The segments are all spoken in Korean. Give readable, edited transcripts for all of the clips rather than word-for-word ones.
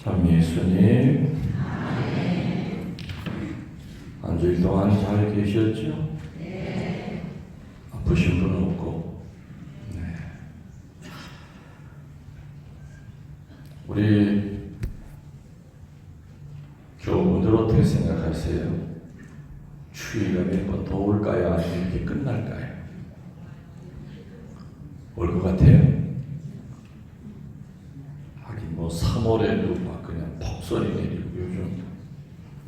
참 예수님, 한 주일 동안 잘 계셨죠? 네. 아프신 분은 없고, 네. 우리 교우분들 어떻게 생각하세요? 추위가 몇 번 더 올까요? 아니면 이렇게 끝날까요? 올 것 같아요? 하긴 뭐 3월에도 막 그냥 폭설이 내리고 요즘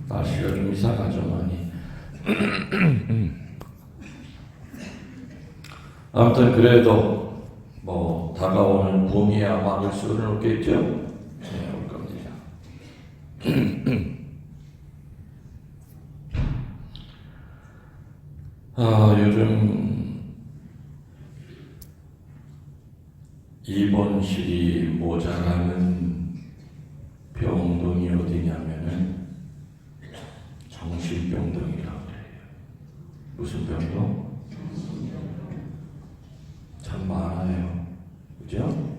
날씨가 좀 이상하죠 많이. 아무튼 그래도 뭐 다가오는 봄이야 막을 수는 없겠죠? 네, 올 겁니다. 요즘 입원실이 모자라는 병동이 어디냐면은 정신병동이라고 그래요. 무슨 병동? 참 많아요. 그죠?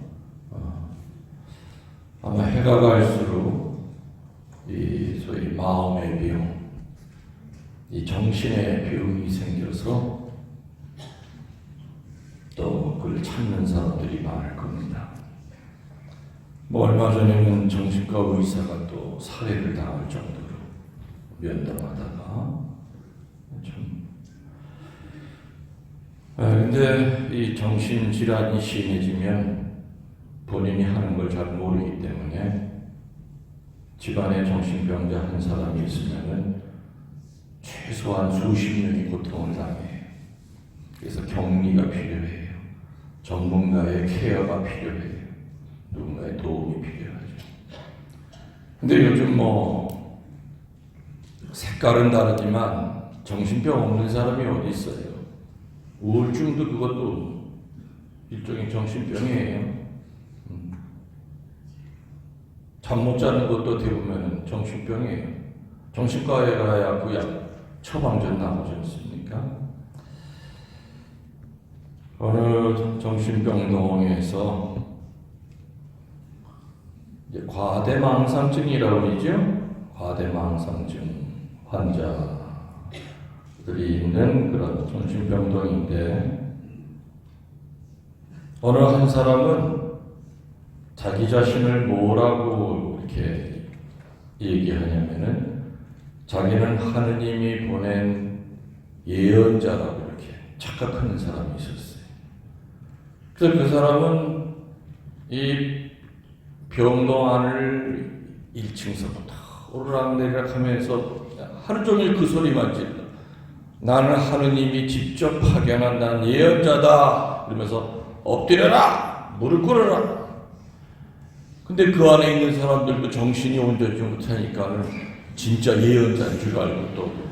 아마 해가 갈수록 이 소위 마음의 병, 이 정신의 병이 생겨서 또 그걸 찾는 사람들이 많을 겁니다. 뭐 얼마 전에는 정신과 의사가 또 살해를 당할 정도로 면담하다가 참. 근데 이 정신질환이 심해지면 본인이 하는 걸 잘 모르기 때문에 집안에 정신병자 한 사람이 있으면은 최소한 수십 명이 고통을 당해요. 그래서 격리가 필요해요. 전문가의 케어가 필요해요. 누군가의 도움이 필요하죠. 근데 요즘 뭐 색깔은 다르지만 정신병 없는 사람이 어디 있어요? 우울증도 그것도 일종의 정신병이에요. 잠 못 자는 것도 어떻게 보면 정신병이에요. 정신과에 가야 그 약 처방전 나오지 않습니까? 어느 정신병동에서 이제 과대망상증이라고 그러죠. 과대망상증 환자들이 있는 그런 정신병동인데 어느 한 사람은 자기 자신을 뭐라고 이렇게 얘기하냐면은 자기는 하느님이 보낸 예언자라고 이렇게 착각하는 사람이 있었어요. 그래서 그 사람은 이 병동 안을 1층서부터 오르락내리락 하면서 하루 종일 그 소리만 질러. 나는 하느님이 직접 파견한 난 예언자다. 그러면서 엎드려라! 무릎 꿇어라! 근데 그 안에 있는 사람들도 정신이 온전히 못하니까는 진짜 예언자인 줄 알고 또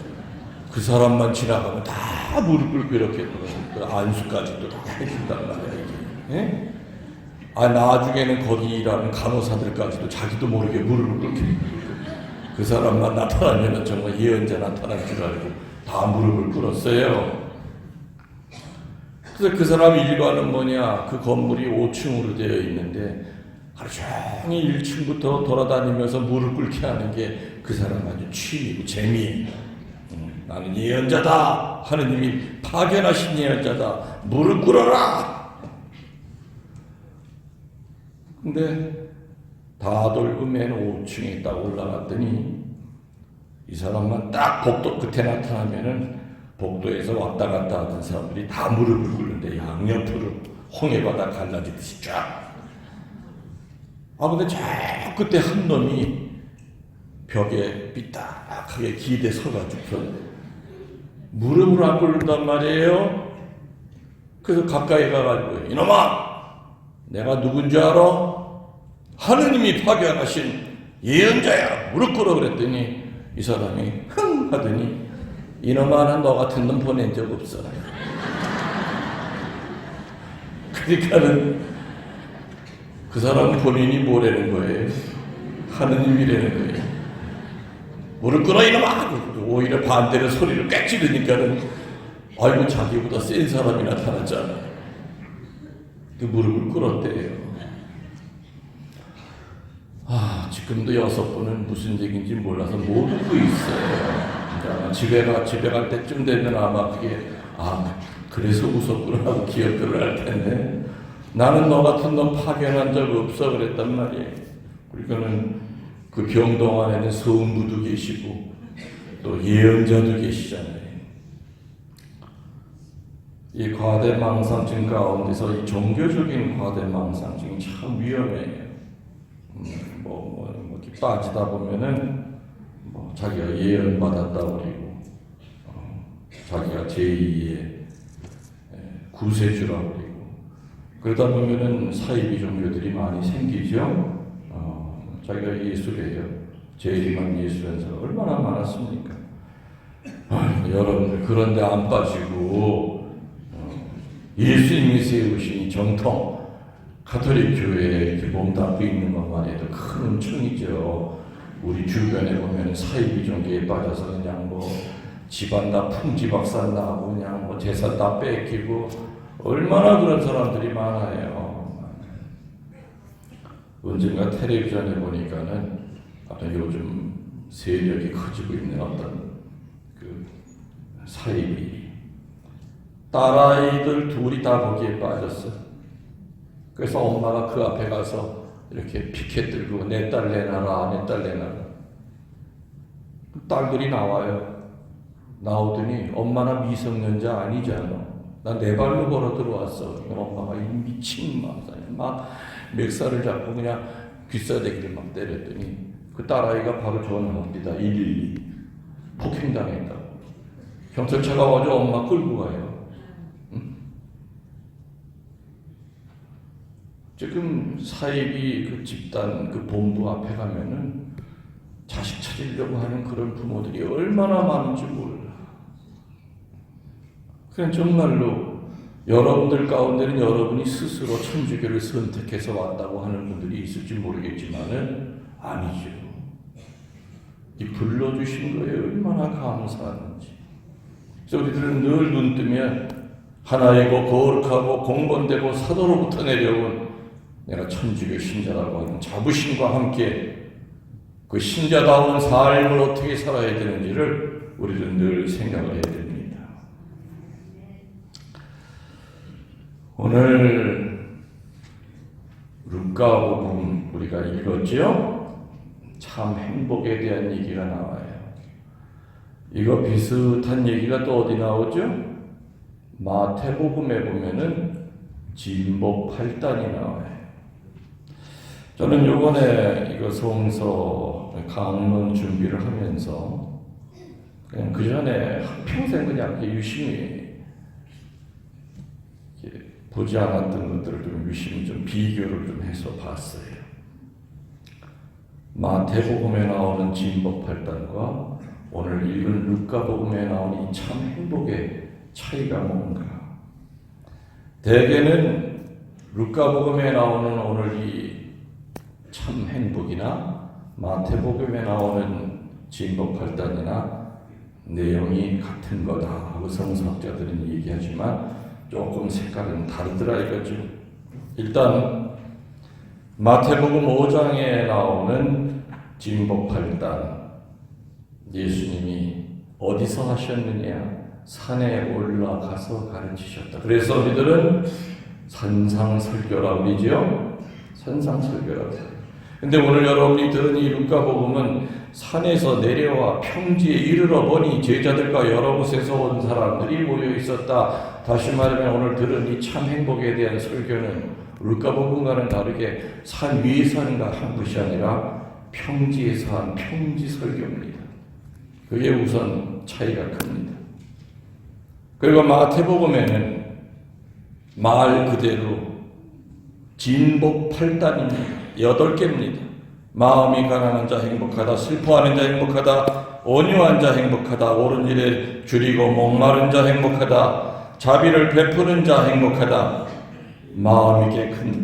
그 사람만 지나가면 다 무릎 꿇고 이렇게 또 안수까지 또 다 해준단 말이야. 예? 나중에는 거기 일하는 간호사들까지도 자기도 모르게 무릎을 꿇게 그 사람만 나타나면 정말 예언자 나타난 줄 알고 다 무릎을 꿇었어요. 그래서 그 사람 일과는 뭐냐? 그 건물이 5층으로 되어 있는데 하루 종일 1층부터 돌아다니면서 무릎 꿇게 하는 게 그 사람 아주 취미고 재미예요. 나는 예언자다. 하느님이 파견하신 예언자다. 무릎 꿇어라. 근데 다 돌고 맨 5층에 딱 올라갔더니 이 사람만 딱 복도 끝에 나타나면은 복도에서 왔다 갔다 하던 사람들이 다 무릎을 꿇는데 양옆으로 홍해바다 갈라지듯이 쫙. 근데 저 끝에 한 놈이 벽에 삐딱하게 기대 서가지고 무릎을 안 꿇는단 말이에요. 그래서 가까이 가가지고 이놈아 내가 누군지 알아? 하느님이 파견하신 예언자야 무릎 꿇어 그랬더니 이 사람이 흥 하더니 이놈아 난 너 같은 놈 보낸 적 없어. 그러니까는 그 사람 본인이 뭐라는 거예요? 하느님이라는 거예요. 무릎 꿇어 이놈아! 오히려 반대로 소리를 꽥 지르니까는 아이고 자기보다 센 사람이 나타났잖아. 그 무릎을 꿇었대요. 지금도 6분은 무슨 얘기인지 몰라서 못 웃고 있어요. 그러니까 집에 갈 때쯤 되면 아마 그게 그래서 웃었구나 하고 기억들을 할 텐데, 나는 너 같은 놈 파견한 적 없어 그랬단 말이에요. 그러니까는 그 병동 안에는 성부도 계시고 또 예언자도 계시잖아요. 이 과대망상증 가운데서 이 종교적인 과대망상증이 참 위험해요. 이렇게 빠지다 보면은 자기가 예언 받았다 그러고 자기가 제2의 구세주라 그러고, 그러다 보면은 사이비 종교들이 많이 생기죠. 자기가 예수래요. 제일이만 예수라는 사람 얼마나 많았습니까? 여러분들 그런데 안 빠지고 예수님이 세우신 이 정통 가톨릭 교회에 이렇게 몸담고 있는 것만 해도 큰 은총이죠. 우리 주변에 보면 사이비 종교에 빠져서 그냥 집안 다 풍지박산 나고 그냥 재산 다 뺏기고 얼마나 그런 사람들이 많아요. 언젠가 텔레비전에 보니까는 요즘 세력이 커지고 있는 어떤 그 사이비 딸아이들 둘이 다 거기에 빠졌어. 그래서 엄마가 그 앞에 가서 이렇게 피켓 들고 내 딸 내놔라, 내 딸 내놔라. 딸들이 나와요. 나오더니 엄마나 미성년자 아니잖아. 나 내 발로 걸어 들어왔어. 엄마가 이 미친 막 멱살을 잡고 그냥 귀싸대기를 막 때렸더니 그 딸아이가 바로 전화합니다. 112. 폭행당했다고. 경찰차가 와서 엄마 끌고 가요. 지금 사이비 그 집단 그 본부 앞에 가면은 자식 찾으려고 하는 그런 부모들이 얼마나 많은지 몰라. 그냥 정말로 여러분들 가운데는 여러분이 스스로 천주교를 선택해서 왔다고 하는 분들이 있을지 모르겠지만은 아니죠. 이 불러주신 거에 얼마나 감사한지. 그래서 우리들은 늘 눈 뜨면 하나이고 거룩하고 공건되고 사도로부터 내려온 내가 천주교 신자라고 하는 자부심과 함께 그 신자다운 삶을 어떻게 살아야 되는지를 우리는 늘 생각을 해야 됩니다. 오늘 루카복음 우리가 읽었죠? 참 행복에 대한 얘기가 나와요. 이거 비슷한 얘기가 또 어디 나오죠? 마태복음에 보면은 진복 8단이 나와요. 저는 요번에 이거 성서 강론 준비를 하면서 그냥 그 전에 한평생 그냥 유심히 보지 않았던 것들을 좀 유심히 좀 비교를 좀 해서 봤어요. 마태복음에 나오는 진복 8단과 오늘 읽은 루카복음에 나오는 이 참 행복의 차이가 뭔가. 대개는 루카복음에 나오는 오늘 이 참 행복이나 마태복음에 나오는 진복 8단이나 내용이 같은 거다 하고 성서학자들은 얘기하지만 조금 색깔은 다르더라 이거죠. 일단 마태복음 5장에 나오는 진복 8단, 예수님이 어디서 하셨느냐? 산에 올라가서 가르치셨다. 그래서 우리들은 산상설교라고 그러죠. 산상설교라고. 근데 오늘 여러분이 들은 이 루카복음은 산에서 내려와 평지에 이르러 보니 제자들과 여러 곳에서 온 사람들이 모여 있었다. 다시 말하면 오늘 들은 이 참 행복에 대한 설교는 루카복음과는 다르게 산 위에서 한 것이 아니라 평지에서 한 평지 설교입니다. 그게 우선 차이가 큽니다. 그리고 마태복음에는 말 그대로 진복 8단입니다. 8개입니다. 마음이 가난한 자 행복하다, 슬퍼하는 자 행복하다, 온유한 자 행복하다, 옳은 일에 줄이고 목마른 자 행복하다, 자비를 베푸는 자 행복하다, 마음이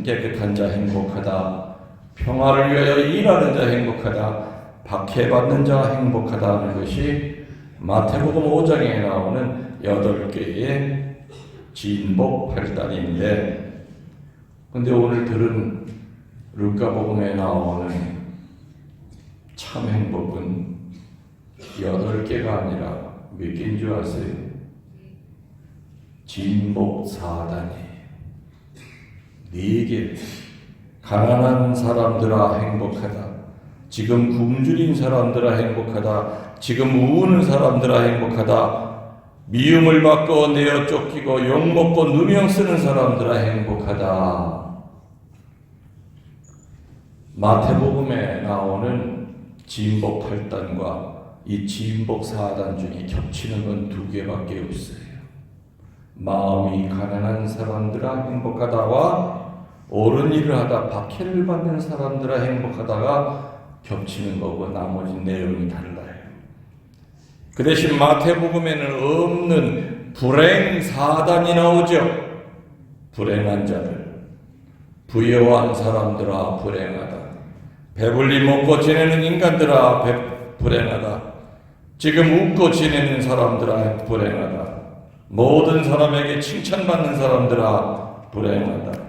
깨끗한 자 행복하다, 평화를 위하여 일하는 자 행복하다, 박해받는 자 행복하다 하는 것이 마태복음 5장에 나오는 8개의 진복 8단인데, 근데 오늘 들은 루카복음에 나오는 참 행복은 8개가 아니라 몇 개인 줄 아세요? 진복 4단이에요. 4개. 가난한 사람들아 행복하다. 지금 굶주린 사람들아 행복하다. 지금 우는 사람들아 행복하다. 미움을 받고 내어 쫓기고 욕먹고 누명 쓰는 사람들아 행복하다. 마태복음에 나오는 진복 8단과 이 진복 4단 중에 겹치는 건 2개밖에 없어요. 마음이 가난한 사람들아 행복하다와 옳은 일을 하다 박해를 받는 사람들아 행복하다가 겹치는 거고 나머지 내용이 달라요. 그 대신 마태복음에는 없는 불행 4단이 나오죠. 불행한 자들, 부여한 사람들아 불행하다. 배불리 먹고 지내는 인간들아 불행하다. 지금 웃고 지내는 사람들아 불행하다. 모든 사람에게 칭찬받는 사람들아 불행하다.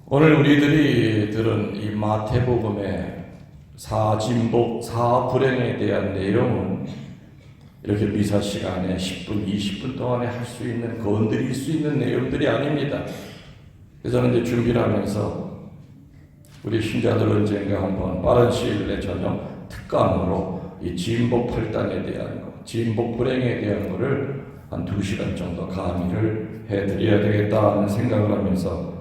오늘 우리들이 들은 이 마태복음의 4진복 4불행에 대한 내용은 이렇게 미사 시간에 10분, 20분 동안에 할 수 있는, 건드릴 수 있는 내용들이 아닙니다. 그래서 저는 이제 준비를 하면서 우리 신자들 언젠가 한번 빠른 시일 내에 저녁 특강으로 이 진복 8단에 대한 거, 진복 불행에 대한 거를 한 2시간 정도 강의를 해드려야 되겠다 하는 생각을 하면서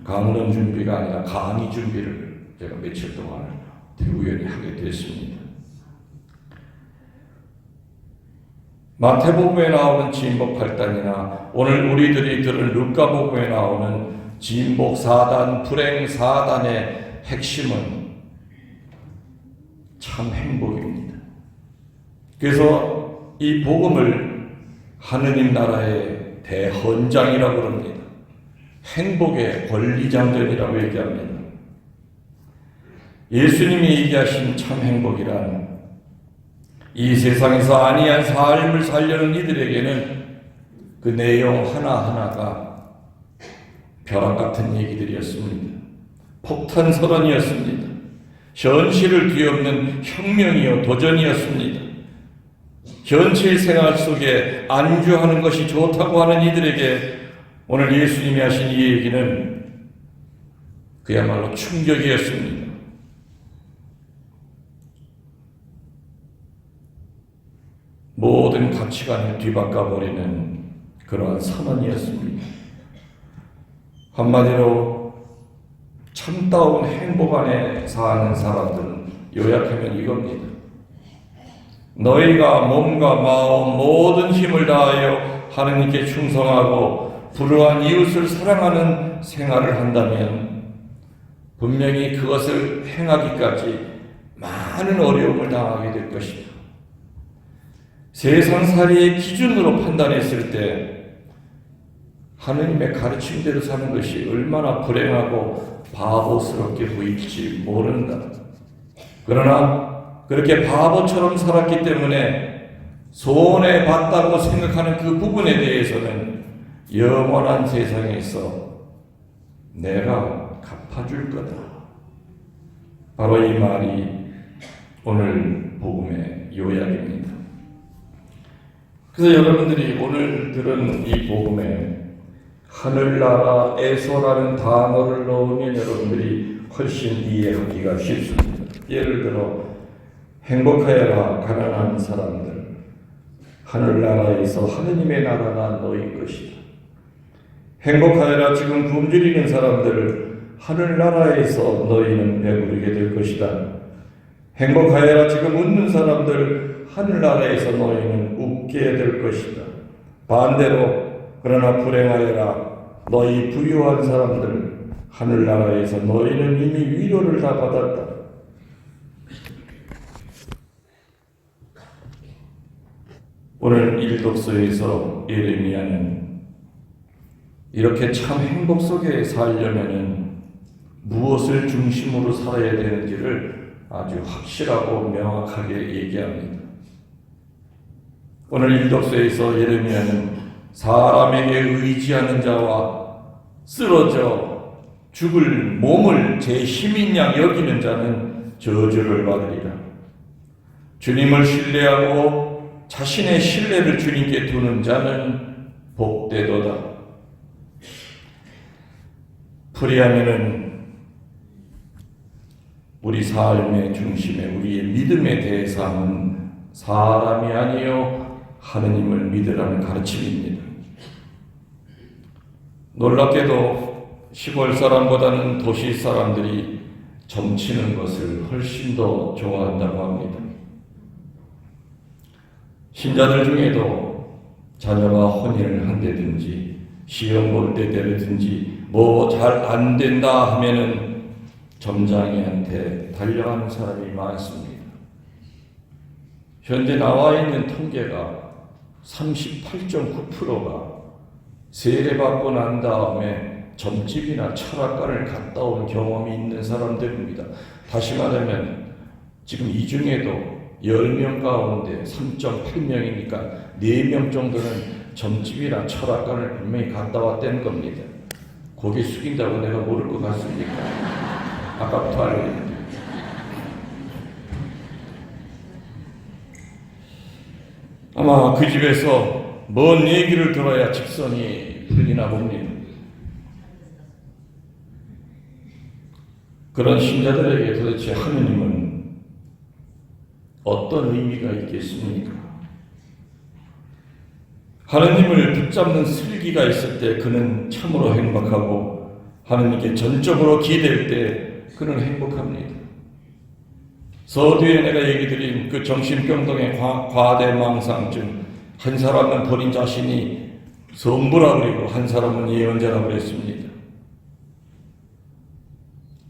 강론 준비가 아니라 강의 준비를 제가 며칠 동안 우연히 하게 됐습니다. 마태복음에 나오는 진복 8단이나 오늘 우리들이 들은 루카복음에 나오는 진복 4단, 불행 4단의 핵심은 참 행복입니다. 그래서 이 복음을 하느님 나라의 대헌장이라고 합니다. 행복의 권리장전이라고 얘기합니다. 예수님이 얘기하신 참 행복이란 이 세상에서 안이한 삶을 살려는 이들에게는 그 내용 하나하나가 벼락 같은 얘기들이었습니다. 폭탄 선언이었습니다. 현실을 뒤엎는 혁명이요 도전이었습니다. 현실 생활 속에 안주하는 것이 좋다고 하는 이들에게 오늘 예수님이 하신 이 얘기는 그야말로 충격이었습니다. 모든 가치관을 뒤바꿔버리는 그러한 선언이었습니다. 한마디로 참다운 행복 안에 사는 사람들은 요약하면 이겁니다. 너희가 몸과 마음 모든 힘을 다하여 하느님께 충성하고 불우한 이웃을 사랑하는 생활을 한다면 분명히 그것을 행하기까지 많은 어려움을 당하게 될 것이다. 세상살이의 기준으로 판단했을 때 하느님의 가르침대로 사는 것이 얼마나 불행하고 바보스럽게 보일지 모른다. 그러나 그렇게 바보처럼 살았기 때문에 손해봤다고 생각하는 그 부분에 대해서는 영원한 세상에서 내가 갚아줄 거다. 바로 이 말이 오늘 복음의 요약입니다. 그래서 여러분들이 오늘 들은 이 복음에 하늘나라에서라는 단어를 넣으면 여러분들이 훨씬 이해하기가 쉽습니다. 예를 들어 행복하여라 가난한 사람들, 하늘나라에서 하느님의 나라가 너희 것이다. 행복하여라 지금 굶주리는 사람들, 하늘나라에서 너희는 배부르게 될 것이다. 행복하여라 지금 웃는 사람들, 하늘나라에서 너희는 웃게 될 것이다. 반대로 그러나 불행하여라 너희 부유한 사람들, 하늘나라에서 너희는 이미 위로를 다 받았다. 오늘 일독서에서 예레미야는 이렇게 참 행복 속에 살려면은 무엇을 중심으로 살아야 되는지를 아주 확실하고 명확하게 얘기합니다. 오늘 일독서에서 예레미야는 사람에게 의지하는 자와 쓰러져 죽을 몸을 제 힘인 양 여기는 자는 저주를 받으리라. 주님을 신뢰하고 자신의 신뢰를 주님께 두는 자는 복되도다. 프리아면은 우리 삶의 중심에 우리의 믿음의 대상은 사람이 아니요 하느님을 믿으라는 가르침입니다. 놀랍게도 시골 사람보다는 도시 사람들이 점치는 것을 훨씬 더 좋아한다고 합니다. 신자들 중에도 자녀가 혼인을 한다든지 시험 볼 때 되든지 뭐 잘 안 된다 하면은 점장이한테 달려가는 사람이 많습니다. 현재 나와 있는 통계가 38.9%가 세례받고 난 다음에 점집이나 철학관을 갔다 온 경험이 있는 사람들입니다. 다시 말하면 지금 이 중에도 10명 가운데 3.8명이니까 4명 정도는 점집이나 철학관을 분명히 갔다 왔다는 겁니다. 고개 숙인다고 내가 모를 것 같습니까? 아까부터 알려드립니다. 아마 그 집에서 뭔 얘기를 들어야 직성이 풀리나 봅니다. 그런 신자들에게 도대체 하느님은 어떤 의미가 있겠습니까? 하느님을 붙잡는 슬기가 있을 때 그는 참으로 행복하고 하느님께 전적으로 기댈 때 그는 행복합니다. 서두에 내가 얘기 드린 그 정신병동의 과대망상증, 한 사람은 본인 자신이 성부라고 그리고 한 사람은 예언자라고 그랬습니다.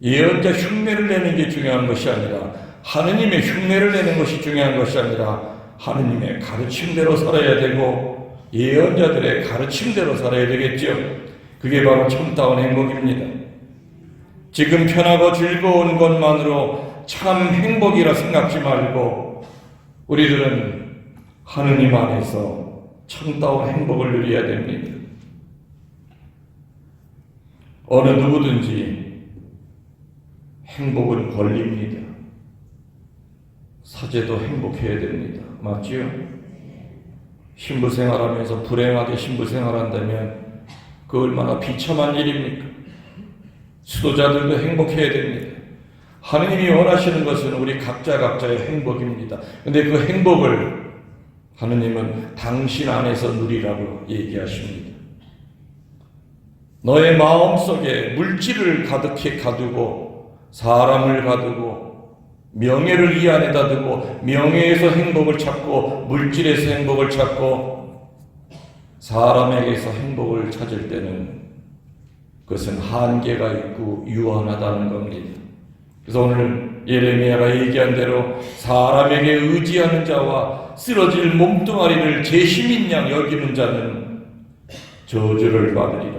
예언자 흉내를 내는 게 중요한 것이 아니라 하느님의 흉내를 내는 것이 중요한 것이 아니라 하느님의 가르침대로 살아야 되고 예언자들의 가르침대로 살아야 되겠죠. 그게 바로 참다운 행복입니다. 지금 편하고 즐거운 것만으로 참 행복이라 생각지 말고 우리들은 하느님 안에서 참다운 행복을 누려야 됩니다. 어느 누구든지 행복은 권리입니다. 사제도 행복해야 됩니다. 맞지요? 신부 생활하면서 불행하게 신부 생활한다면 그 얼마나 비참한 일입니까? 수도자들도 행복해야 됩니다. 하느님이 원하시는 것은 우리 각자의 행복입니다. 그런데 그 행복을 하느님은 당신 안에서 누리라고 얘기하십니다. 너의 마음속에 물질을 가득히 가두고 사람을 가두고 명예를 이 안에다 두고 명예에서 행복을 찾고 물질에서 행복을 찾고 사람에게서 행복을 찾을 때는 그것은 한계가 있고 유한하다는 겁니다. 그래서 오늘 예레미야가 얘기한 대로 사람에게 의지하는 자와 쓰러질 몸뚱아리를 제 힘인 양 여기는 자는 저주를 받으리라.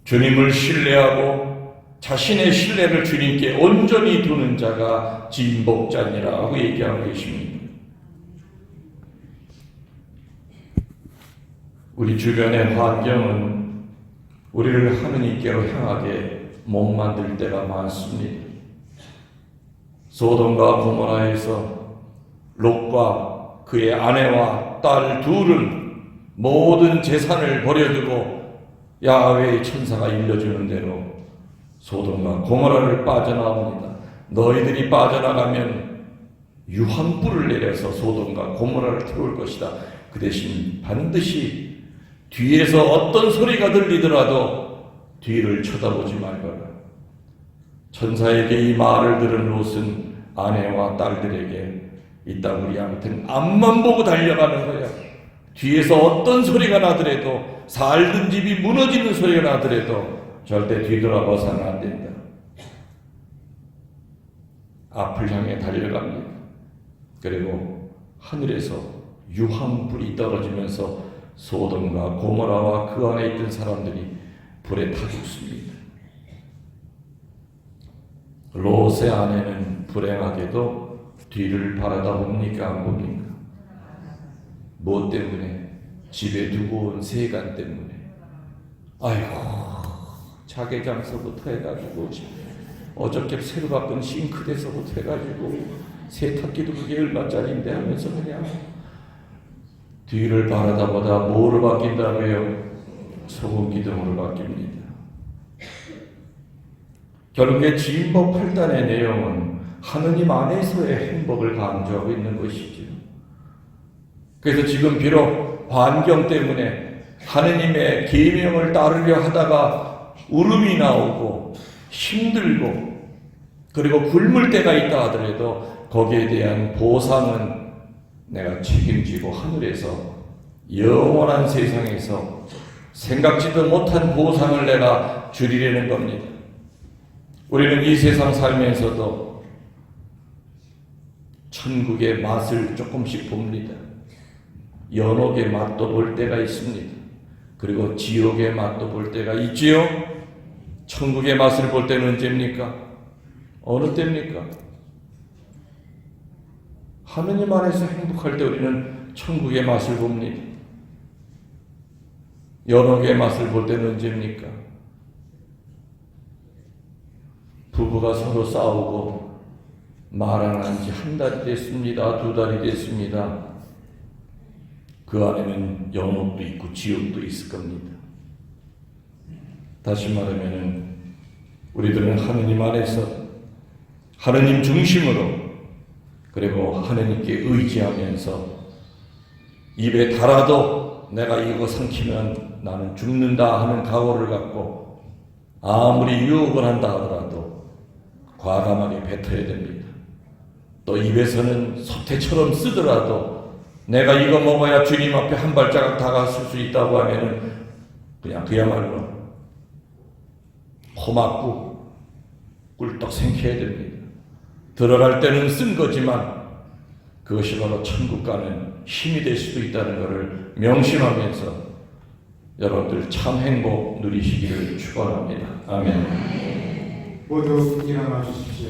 주님을 신뢰하고 자신의 신뢰를 주님께 온전히 두는 자가 진복자니라고 얘기하고 계십니다. 우리 주변의 환경은 우리를 하느님께로 향하게 못 만들 때가 많습니다. 소돔과 고모라에서 롯과 그의 아내와 딸 둘은 모든 재산을 버려두고 야훼의 천사가 일러주는 대로 소돔과 고모라를 빠져나옵니다. 너희들이 빠져나가면 유황불을 내려서 소돔과 고모라를 태울 것이다. 그 대신 반드시 뒤에서 어떤 소리가 들리더라도 뒤를 쳐다보지 말거라. 천사에게 이 말을 들은 롯은 아내와 딸들에게 이따 우리 아무튼 앞만 보고 달려가는 거야. 뒤에서 어떤 소리가 나더라도 살던 집이 무너지는 소리가 나더라도 절대 뒤돌아봐서는 안 된다. 앞을 향해 달려갑니다. 그리고 하늘에서 유황불이 떨어지면서 소돔과 고모라와 그 안에 있던 사람들이 불에 타 죽습니다. 롯의 아내는 불행하게도 뒤를 바라다 봅니까? 안 봅니까? 뭐 때문에? 집에 두고 온 세간 때문에. 아이고, 자개장서부터 해가지고 어저께 새로 바꾼 싱크대서부터 해가지고 세탁기도 그게 얼마짜리인데 하면서 그냥 뒤를 바라다 보다 뭐로 바뀐다며요? 소금 기둥으로 바뀝니다. 결국에 진보 8단의 내용은 하느님 안에서의 행복을 강조하고 있는 것이죠. 그래서 지금 비록 환경 때문에 하느님의 계명을 따르려 하다가 울음이 나오고 힘들고 그리고 굶을 때가 있다 하더라도 거기에 대한 보상은 내가 책임지고 하늘에서 영원한 세상에서 생각지도 못한 보상을 내가 주리려는 겁니다. 우리는 이 세상 살면서도 천국의 맛을 조금씩 봅니다. 연옥의 맛도 볼 때가 있습니다. 그리고 지옥의 맛도 볼 때가 있지요. 천국의 맛을 볼 때는 언제입니까? 어느 때입니까? 하느님 안에서 행복할 때 우리는 천국의 맛을 봅니다. 연옥의 맛을 볼 때는 언제입니까? 부부가 서로 싸우고 말 안 한 지 한 달이 됐습니다. 2달이 됐습니다. 그 안에는 연옥도 있고 지옥도 있을 겁니다. 다시 말하면 우리들은 하느님 안에서 하느님 중심으로 그리고 하느님께 의지하면서 입에 달아도 내가 이거 삼키면 나는 죽는다 하는 각오를 갖고 아무리 유혹을 한다 하더라도 과감하게 뱉어야 됩니다. 또 입에서는 소태처럼 쓰더라도 내가 이거 먹어야 주님 앞에 한 발자국 다가설 수 있다고 하면은 그냥 그야말로 코 막고 꿀떡 생겨야 됩니다. 들어갈 때는 쓴 거지만 그것이 바로 천국 가는 힘이 될 수도 있다는 것을 명심하면서 여러분들 참 행복 누리시기를 축원합니다. 아멘. 모두 일어나 주십시오.